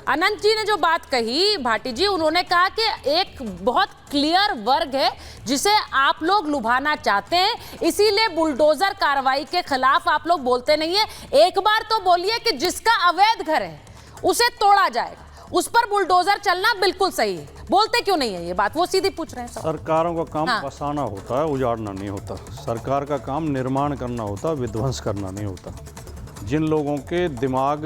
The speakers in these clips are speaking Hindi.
अनंत जी ने जो बात कही भाटी जी, उन्होंने कहा कि एक बहुत क्लियर वर्ग है जिसे आप लोग लुभाना चाहते हैं, इसीलिए बुलडोजर कार्रवाई के खिलाफ आप लोग बोलते नहीं है। एक बार तो बोलिए कि जिसका अवैध घर है उसे तोड़ा जाएगा, उस पर बुलडोजर चलना बिल्कुल सही है। बोलते क्यों नहीं है ये बात? वो सीधी पूछ रहे हैं। सरकारों का काम हाँ। बसाना होता है, उजाड़ना नहीं होता। सरकार का काम निर्माण करना होता, विध्वंस करना नहीं होता। जिन लोगों के दिमाग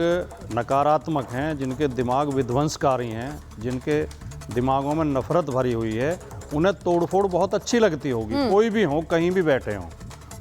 नकारात्मक हैं, जिनके दिमाग विध्वंसकारी हैं, जिनके दिमागों में नफरत भरी हुई है, उन्हें तोड़फोड़ बहुत अच्छी लगती होगी। कोई भी हो, कहीं भी बैठे हों,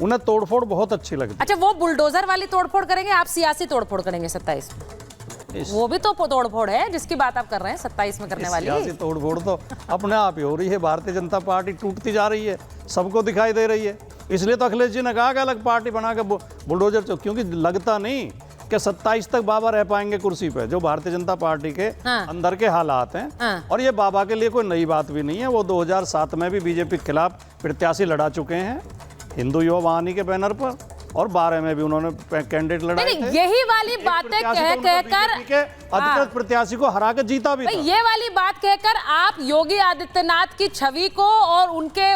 उन्हें तोड़फोड़ बहुत अच्छी लगती है। अच्छा, वो बुलडोजर वाली तोड़फोड़ करेंगे, आप सियासी तोड़फोड़ करेंगे 27 में? वो भी तो तोड़फोड़ है जिसकी बात आप कर रहे हैं 27 में करने वाली। सियासी तोड़फोड़ तो अपने आप ही हो रही है। भारतीय जनता पार्टी टूटती जा रही है, सबको दिखाई दे रही है। इसलिए तो अखिलेश जी ने कहा कि अलग पार्टी बना के बुलडोजर, क्योंकि लगता नहीं कि 27 तक बाबा रह पाएंगे कुर्सी पे। जो भारतीय जनता पार्टी के अंदर के हालात हैं, और ये बाबा के लिए कोई नई बात भी नहीं है। वो 2007 में भी बीजेपी के खिलाफ प्रत्याशी लड़ा चुके हैं हिंदू युवा वाहिनी के बैनर पर, और 12 में भी उन्होंने कैंडिडेट लड़ाए थे। यही वाली बातें कहकर अधिकृत प्रत्याशी को हरा के जीता भी था। ये वाली बात कहकर आप योगी आदित्यनाथ की छवि को और उनके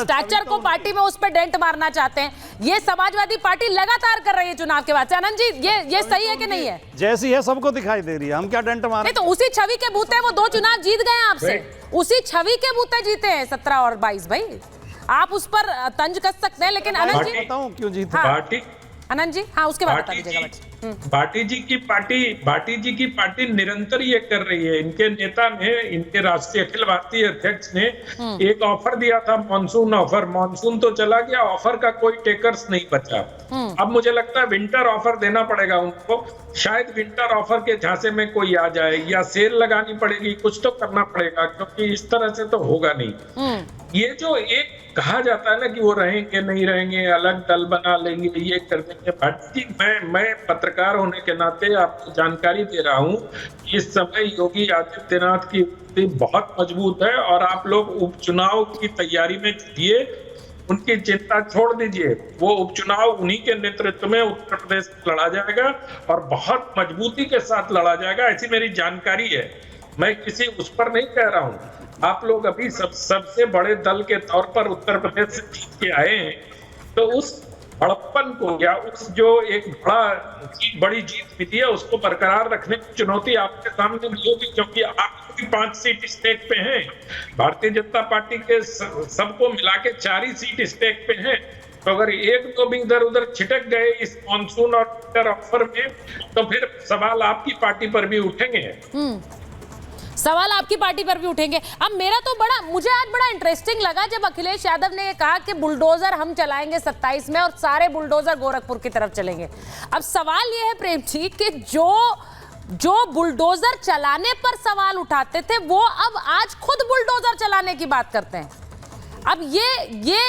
स्टैचर को पार्टी में उस पर डेंट मारना चाहते हैं। ये समाजवादी पार्टी लगातार कर रही है चुनाव के बाद से। आनंद जी, ये सही है कि नहीं है? जैसी है सबको दिखाई दे रही है, हम क्या डेंट मारे? नहीं तो उसी छवि के बूते वो 2 चुनाव जीत गए आपसे, उसी छवि के बूते जीते हैं 17 और 22। भाई आप उस पर तंज कस सकते हैं, लेकिन अनंत जी बताऊं क्यों जीते? पार्टी अनंत जी, हाँ उसके बाद बता दीजिएगा। भाटी जी की पार्टी निरंतर ये कर रही है। इनके नेता ने, इनके राष्ट्रीय अखिल भारतीय अध्यक्ष ने एक ऑफर दिया था, मॉनसून ऑफर। मॉनसून तो चला गया, ऑफर का कोई टेकर्स नहीं बचा। अब मुझे लगता है विंटर ऑफर देना पड़ेगा उनको। शायद विंटर ऑफर के झांसे में कोई आ जाए, या सेल लगानी पड़ेगी, कुछ तो करना पड़ेगा, क्योंकि इस तरह से तो होगा नहीं। ये जो एक कहा जाता है ना कि वो रहेंगे नहीं रहेंगे, अलग दल बना लेंगे, ये कर देंगे। भाटी जी, मैं पत्रकार होने के नाते आपको जानकारी दे रहा हूँ, इस समय योगी आदित्यनाथ की स्थिति बहुत मजबूत है, और आप लोग उपचुनाव की तैयारी में जुटिए। उनकी चिंता छोड़ दीजिए, वो उपचुनाव उन्हीं के नेतृत्व में उत्तर प्रदेश में लड़ा जाएगा, और बहुत मजबूती के साथ लड़ा जाएगा, ऐसी मेरी जानकारी है। मैं किसी उस पर नहीं कह रहा हूँ। आप लोग अभी सबसे बड़े दल के तौर पर उत्तर प्रदेश से जीत के आए हैं, तो उस बड़प्पन को, या उस जो एक बड़ी जीत मिली है, उसको बरकरार रखने की चुनौती आपके सामने भी होगी, क्योंकि आप 5 सीट स्टेक पे हैं। भारतीय जनता पार्टी के सबको मिला के 4 ही सीट स्टेक पे हैं। तो अगर एक तो भी इधर उधर छिटक गए इस मॉनसून और विंटर ऑफर में, तो फिर सवाल आपकी पार्टी पर भी उठेंगे। सवाल आपकी पार्टी पर भी उठेंगे। अब मुझे आज बड़ा इंटरेस्टिंग लगा जब अखिलेश यादव ने ये कहा कि बुलडोजर हम चलाएंगे 27 में, और सारे बुलडोजर गोरखपुर की तरफ चलेंगे। अब सवाल ये है प्रेम जी कि जो बुलडोजर चलाने पर सवाल उठाते थे, वो अब आज खुद बुलडोजर चलाने की बात करते हैं। अब ये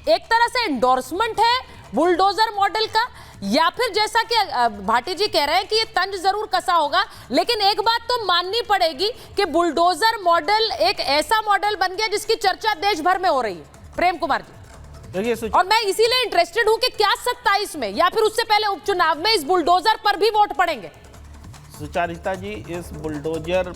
एक तरह से एंडोर्समेंट है बुलडोजर मॉडल का, या फिर जैसा कि भाटी जी कह रहे हैं कि ये तंज जरूर कसा होगा, लेकिन एक बात तो माननी पड़ेगी कि बुलडोजर मॉडल एक ऐसा मॉडल बन गया जिसकी चर्चा देश भर में हो रही है। प्रेम कुमार जी, और मैं इसीलिए इंटरेस्टेड हूं कि क्या 27 में या फिर उससे पहले उपचुनाव में इस बुलडोजर पर भी वोट पड़ेंगे? सुचारिता जी, इस बुलडोजर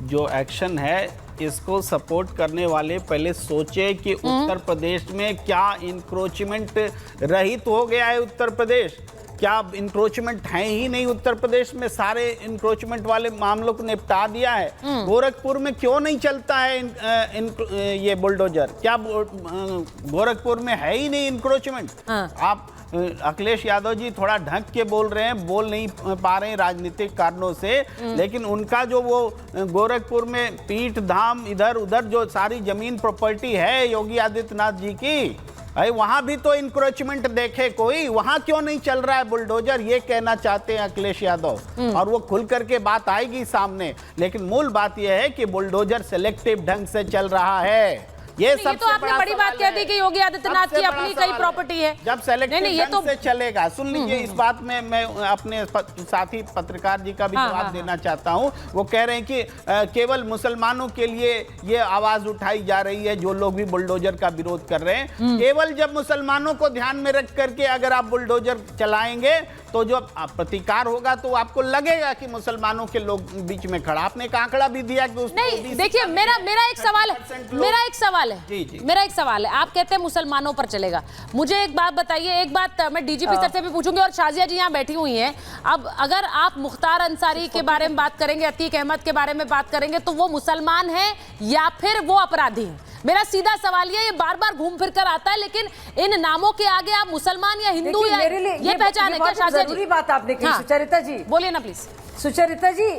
जो एक्शन है, इसको सपोर्ट करने वाले पहले सोचे कि उत्तर प्रदेश में क्या इंक्रोचमेंट रहित हो गया है। उत्तर प्रदेश क्या इंक्रोचमेंट है ही नहीं उत्तर प्रदेश में? सारे इंक्रोचमेंट वाले मामलों को निपटा दिया है। गोरखपुर में क्यों नहीं चलता है ये बुलडोजर? क्या गोरखपुर में है ही नहीं इंक्रोचमेंट? आप अखिलेश यादव जी थोड़ा ढंग के बोल रहे हैं, बोल नहीं पा रहे हैं राजनीतिक कारणों से, लेकिन उनका जो वो गोरखपुर में पीठ धाम इधर उधर जो सारी जमीन प्रॉपर्टी है योगी आदित्यनाथ जी की, भाई वहां भी तो इंक्रोचमेंट देखे कोई, वहां क्यों नहीं चल रहा है बुलडोजर? ये कहना चाहते हैं अखिलेश यादव, और वो खुल करके बात आएगी सामने। लेकिन मूल बात यह है कि बुलडोजर सेलेक्टिव ढंग से चल रहा है। ये तो आपने बड़ी बात कह दी कि योगी आदित्यनाथ की अपनी कई प्रॉपर्टी है। जब सेलेक्टिव नहीं, ये तो से चलेगा, सुन लीजिए इस बात में मैं अपने साथी पत्रकार जी का भी जवाब देना चाहता हूं। वो कह रहे हैं कि केवल मुसलमानों के लिए ये आवाज उठाई जा रही है, जो लोग भी बुलडोजर का विरोध कर रहे हैं। केवल जब मुसलमानों को ध्यान में रख करके अगर आप बुलडोजर चलाएंगे तो जो प्रतिकार होगा तो आपको लगेगा कि मुसलमानों के लोग बीच में खड़ा। आपने एक आंकड़ा भी दिया कि नहीं, देखिए मेरा एक सवाल है, जी। मेरा एक सवाल है। आप कहते हैं मुसलमानों पर चलेगा, मुझे एक बात बताइए, एक बात मैं डीजीपी सर से भी पूछूंगी और शाजिया जी यहाँ बैठी हुई हैं। अब अगर आप मुख्तार अंसारी के बारे में बात करेंगे, अतीक अहमद के बारे में बात करेंगे, तो वो मुसलमान है या फिर वो अपराधी है? मेरा सीधा सवाल ये बार बार घूम फिर कर आता है, लेकिन इन नामों के आगे आप मुसलमान या हिंदू या ये पहचान है क्या? शाजिया जी, जरूरी बात आपने कही। सुचरिता जी बोलिए ना प्लीज। सुचरिता जी,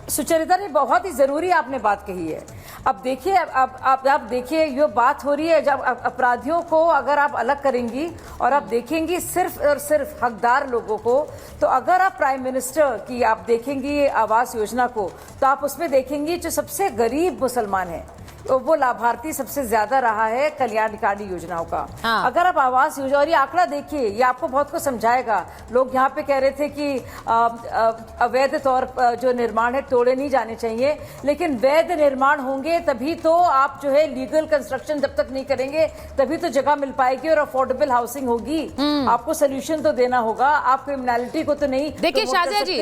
सुचरिता ने बहुत ही जरूरी आपने बात कही है। अब देखिए, आप देखिए, ये बात हो रही है जब अपराधियों को अगर आप अलग करेंगी और आप देखेंगी सिर्फ और सिर्फ हकदार लोगों को, तो अगर आप प्राइम मिनिस्टर की आप देखेंगी आवास योजना को, तो आप उसमें देखेंगी जो सबसे गरीब मुसलमान है वो लाभार्थी सबसे ज्यादा रहा है कल्याणकारी योजनाओं का। हाँ। अगर आप आवास योजना, और ये आंकड़ा देखिए, ये आपको बहुत कुछ समझाएगा। लोग यहाँ पे कह रहे थे कि अवैध तौर पर जो निर्माण है तोड़े नहीं जाने चाहिए, लेकिन वैध निर्माण होंगे तभी तो आप जो है लीगल कंस्ट्रक्शन जब तक नहीं करेंगे तभी तो जगह मिल पाएगी और अफोर्डेबल हाउसिंग होगी। आपको सोल्यूशन तो देना होगा, आप क्रिमिनलिटी को तो नहीं। देखिए शाजिया जी,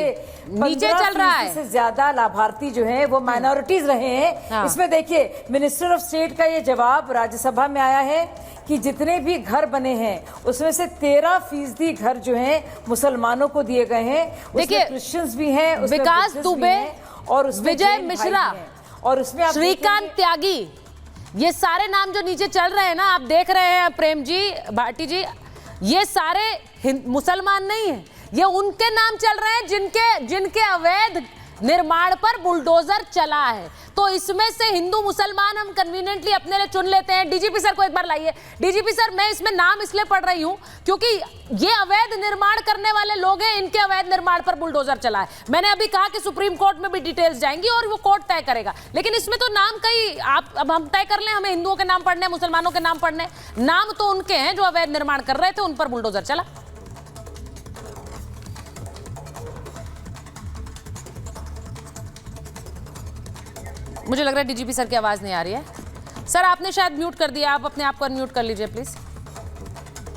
नीचे चल रहा है, से ज्यादा लाभार्थी जो है वो माइनॉरिटीज रहे हैं। हाँ। इसमें देखिए मिनिस्टर ऑफ स्टेट का ये जवाब राज्यसभा में आया है कि जितने भी घर बने हैं उसमें से 13% घर जो हैं मुसलमानों को दिए गए हैं। देखिए क्रिश्चियंस भी हैं, विकास दुबे और उसमें विजय मिश्रा और उसमें श्रीकांत त्यागी, ये सारे नाम जो नीचे चल रहे हैं ना, आप देख रहे हैं प्रेम जी, भाटी जी, ये सारे मुसलमान नहीं है, ये उनके नाम चल रहे हैं जिनके अवैध निर्माण पर बुलडोजर चला है। तो इसमें से हिंदू मुसलमान हम कन्वीनियंटली अपने लिए चुन लेते हैं। डीजीपी सर को एक बार लाइए। डीजीपी सर, मैं इसमें नाम इसलिए पढ़ रही हूं क्योंकि ये अवैध निर्माण करने वाले लोग हैं, इनके अवैध निर्माण पर बुलडोजर चला है। मैंने अभी कहा कि सुप्रीम कोर्ट में भी डिटेल्स जाएंगी और वो कोर्ट तय करेगा, लेकिन इसमें तो नाम कई आप अब हम तय कर लें, हमें हिंदुओं के नाम पढ़ने, मुसलमानों के नाम पढ़ने, नाम तो उनके हैं जो अवैध निर्माण कर रहे थे, उन पर बुलडोजर चला। मुझे लग रहा है डीजीपी सर की आवाज नहीं आ रही है। सर आपने शायद म्यूट कर दिया, आप अपने आप को अनम्यूट कर लीजिए प्लीज।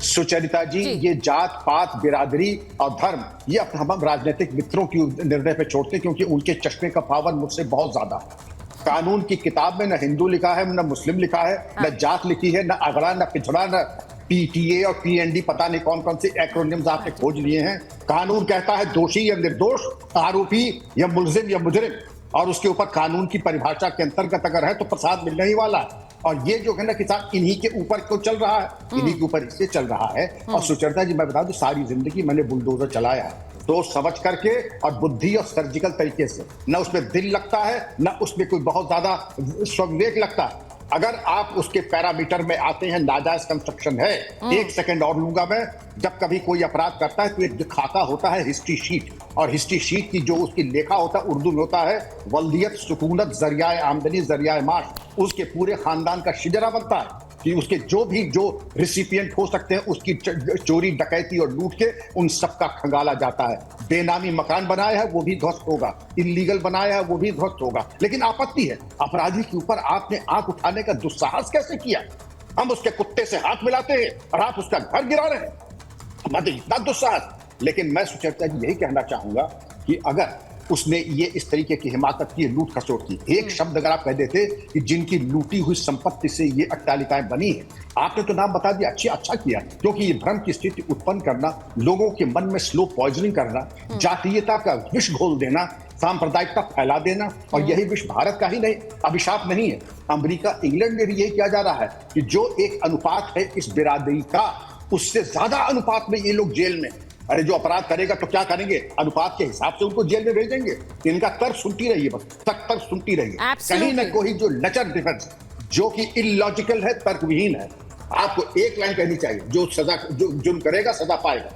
सुचरिता जी, ये जात पात बिरादरी और धर्म ये अपने हम राजनीतिक मित्रों की निर्णय पे छोड़ते हैं, क्योंकि उनके चश्मे का पावर मुझसे बहुत ज्यादा है। कानून की किताब में न हिंदू लिखा है, न मुस्लिम लिखा है, न जात लिखी है, न अगड़ा, न पिछड़ा, न पीटीए और पीएनडी, पता नहीं कौन कौन से एक्रोनिम्स आपने खोज लिए हैं। कानून कहता है दोषी या निर्दोष, आरोपी या मुलजिम या मुजरिम, और उसके ऊपर कानून की परिभाषा के अंतर्गत अगर है तो प्रसाद मिलने ही वाला। और ये जो है ना किसान इन्हीं के ऊपर क्यों चल रहा है, इन्हीं के ऊपर इसलिए चल रहा है। और सुचरिता जी, मैं बता दूं, सारी जिंदगी मैंने बुलडोजर चलाया है, तो समझ करके और बुद्धि और सर्जिकल तरीके से। न उसमें दिल लगता है, न उसमें कोई बहुत ज्यादा स्वविवेक लगता है। अगर आप उसके पैरामीटर में आते हैं, नाजायज कंस्ट्रक्शन है, एक सेकंड और लूंगा मैं, जब कभी कोई अपराध करता है तो एक खाका होता है हिस्ट्री शीट, और हिस्ट्री शीट की जो उसकी लेखा होता है उर्दू में होता है वल्दियत, सुकूनत, जरिया आमदनी, जरिया माश, उसके पूरे खानदान का शिजरा बनता है कि उसके जो रिसिपिएंट हो सकते हैं उसकी चोरी, डकैती और लूट के उन सबका खंगाला जाता है। बेनामी मकान बनाया है वो भी ध्वस्त होगा, इल्लीगल बनाया है वो भी ध्वस्त होगा। लेकिन आपत्ति है, अपराधी के ऊपर आपने आंख उठाने का दुस्साहस कैसे किया? हम उसके कुत्ते से हाथ मिलाते हैं और आप उसका घर गिरा रहे हैं, मतलब इतना दुस्साहस। लेकिन मैं सुचरिता जी यही कहना चाहूंगा कि अगर उसने ये इस तरीके की हिमाकत की, लूट खसोट की, एक शब्द अगर आप कह देते कि जिनकी लूटी हुई संपत्ति से ये अट्टालिकाएं बनी है, आपने तो नाम बता दिया, अच्छा किया, क्योंकि ये भ्रम की स्थिति उत्पन्न करना, लोगों के मन में स्लो पॉइजनिंग करना, जातीयता का विष घोल देना, सांप्रदायिकता फैला देना, और यही विष भारत का ही नहीं, अभिशाप नहीं है, अमेरिका, इंग्लैंड में भी यही किया जा रहा है कि जो एक अनुपात है इस बिरादरी का, उससे ज्यादा अनुपात में ये लोग जेल में। अरे जो अपराध करेगा तो क्या करेंगे, अनुपात के हिसाब से उनको जेल में भेजेंगे। इनका तर्क सुनती रहिए, बस तर्क सुनती रहिए। कहीं ना कोई जो लचर डिफेंस जो कि इलॉजिकल है, तर्कविहीन है, आपको एक लाइन कहनी चाहिए, जो सजा जो जुर्म करेगा सजा पाएगा।